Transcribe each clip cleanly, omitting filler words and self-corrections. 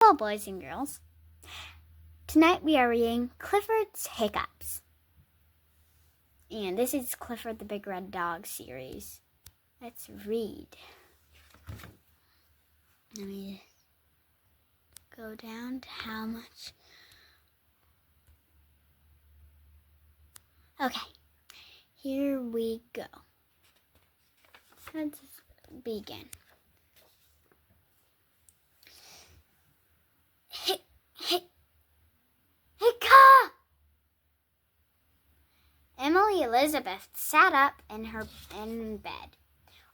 Hello, boys and girls. Tonight we are reading Clifford's Hiccups. And this is Clifford the Big Red Dog series. Let's read. Let me go down to how much. Okay, here we go. Let's begin. Hiccup! Emily Elizabeth sat up in bed.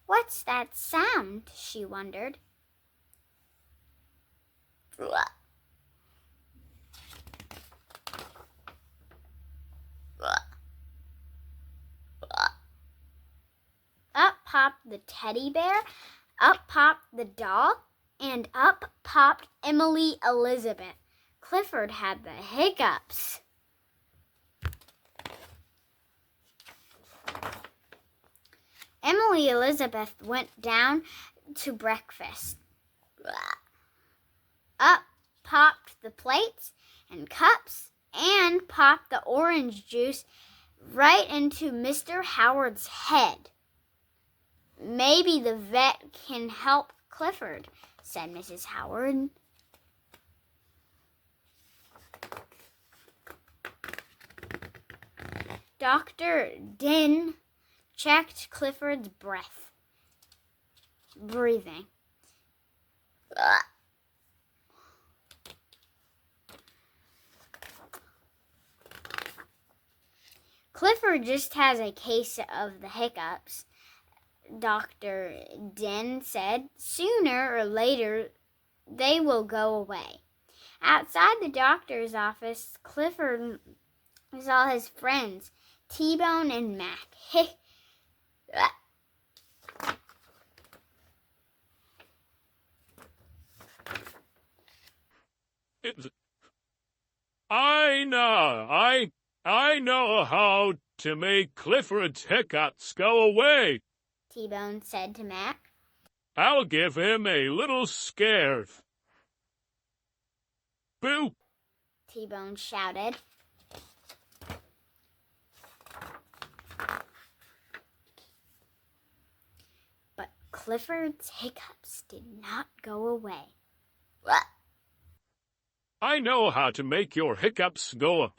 What's that sound? She wondered. Up popped the teddy bear, up popped the doll, and up popped Emily Elizabeth. Clifford had the hiccups. Emily Elizabeth went down to breakfast. Up popped the plates and cups and popped the orange juice right into Mr. Howard's head. Maybe the vet can help Clifford, said Mrs. Howard. Dr. Din checked Clifford's breathing. Clifford just has a case of the hiccups, Dr. Din said. Sooner or later, they will go away. Outside the doctor's office, Clifford saw his friends, T-Bone and Mac. I know how to make Clifford's hiccups go away, T-Bone said to Mac. I'll give him a little scare. Boo! T-Bone shouted. But Clifford's hiccups did not go away. I know how to make your hiccups go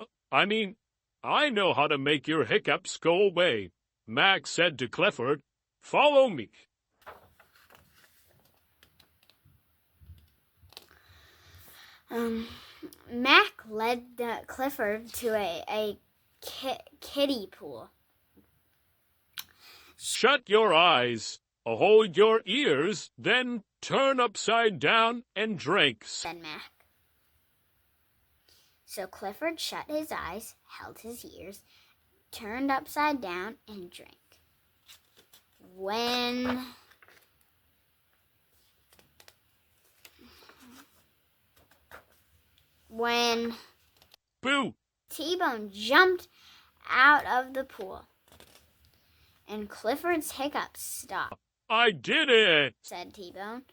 away, Mac said to Clifford. Follow me. Mac led Clifford to a kiddie pool. Shut your eyes, hold your ears, then turn upside down and drink, said Mac. So Clifford shut his eyes, held his ears, turned upside down, and drank. When Boo! T-Bone jumped out of the pool, and Clifford's hiccups stopped. I did it, said T-Bone.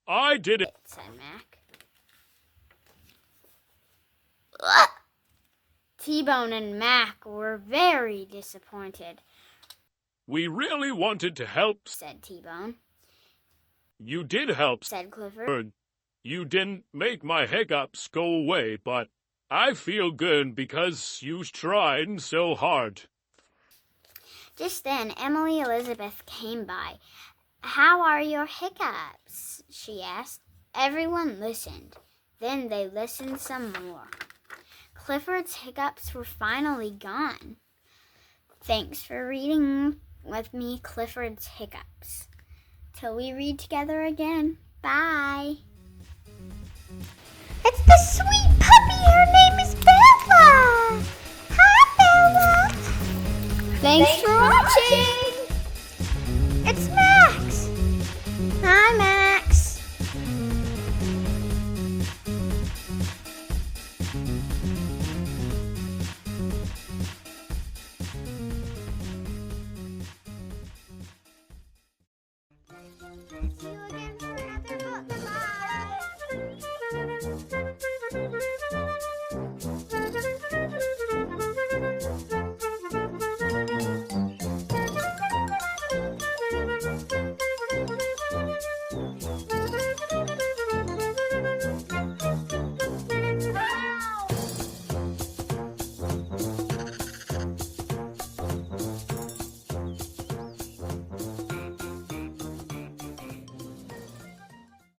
I did it, said Mac. T-Bone and Mac were very disappointed. We really wanted to help, said T-Bone. You did help, said Clifford. You didn't make my hiccups go away, but I feel good because you tried so hard. Just then, Emily Elizabeth came by. How are your hiccups? She asked. Everyone listened. Then they listened some more. Clifford's hiccups were finally gone. Thanks for reading with me, Clifford's Hiccups. Till we read together again. Bye. It's the sweet puppy. Her name is Bella. Hi, Bella. Thanks for watching.